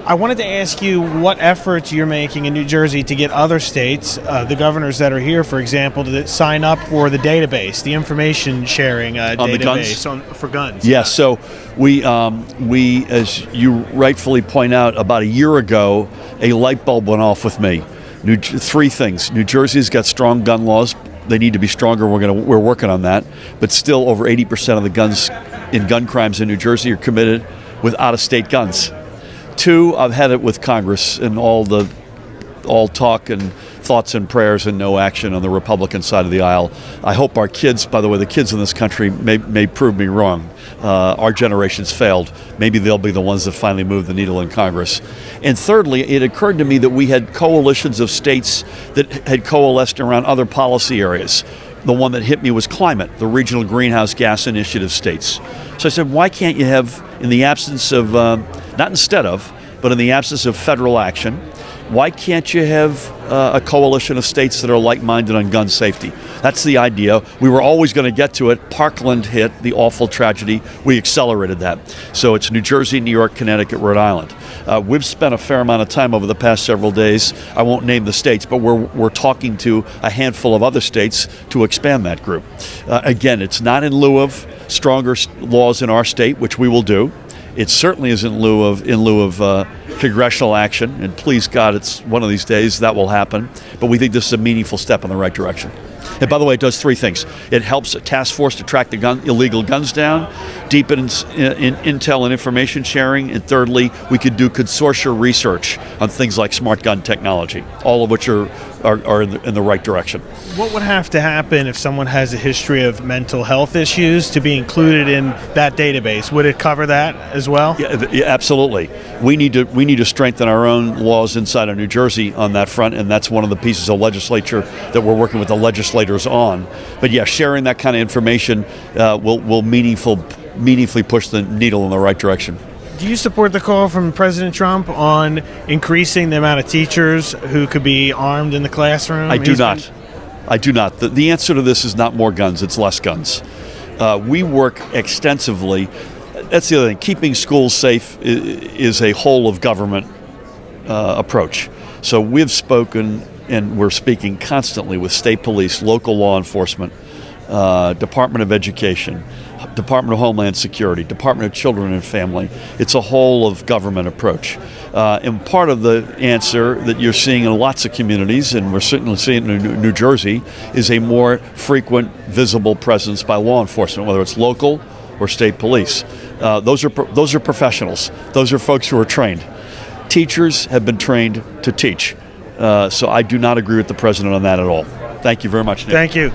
I wanted to ask you what efforts you're making in New Jersey to get other states, the governors that are here, for example, to sign up for the database, the information sharing database for guns. Yes, so we, as you rightfully point out, about a year ago, a light bulb went off with me. Three things. New Jersey's got strong gun laws. They need to be stronger. We're working on that. But still, over 80% of the guns in gun crimes in New Jersey are committed with out-of-state guns. Two, I've had it with Congress and all talk and thoughts and prayers and no action on the Republican side of the aisle. I hope our kids, by the way, the kids in this country may prove me wrong. Our generation's failed. Maybe they'll be the ones that finally move the needle in Congress. And thirdly, it occurred to me that we had coalitions of states that had coalesced around other policy areas. The one that hit me was climate, the regional greenhouse gas initiative states. So I said, why can't you have, in the absence of, not instead of, but in the absence of federal action, why can't you have a coalition of states that are like-minded on gun safety? That's the idea. We were always going to get to it. Parkland hit, the awful tragedy. We accelerated that. So it's New Jersey, New York, Connecticut, Rhode Island. We've spent a fair amount of time over the past several days. I won't name the states, but we're talking to a handful of other states to expand that group. Again, it's not in lieu of stronger laws in our state, which we will do. It certainly is in lieu of congressional action, and please God, it's one of these days that will happen. But we think this is a meaningful step in the right direction. And by the way, it does three things. It helps a task force to track the illegal guns down, deepens in intel and information sharing, and thirdly, we could do consortia research on things like smart gun technology, all of which are in the right direction. What would have to happen if someone has a history of mental health issues to be included in that database? Would it cover that as well? Yeah, absolutely. We need to strengthen our own laws inside of New Jersey on that front, and that's one of the pieces of legislature that we're working with the legislators on. But yeah, sharing that kind of information will meaningfully push the needle in the right direction. Do you support the call from President Trump on increasing the amount of teachers who could be armed in the classroom? I do not. The answer to this is not more guns, it's less guns. We work extensively. That's the other thing. Keeping schools safe is a whole of government approach. So we've spoken and we're speaking constantly with state police, local law enforcement, Department of Education, Department of Homeland Security, Department of Children and Family. It's a whole of government approach. And part of the answer that you're seeing in lots of communities, and we're certainly seeing it in New Jersey, is a more frequent, visible presence by law enforcement, whether it's local or state police. Those are professionals. Those are folks who are trained. Teachers have been trained to teach. So I do not agree with the president on that at all. Thank you very much, Nick. Thank you.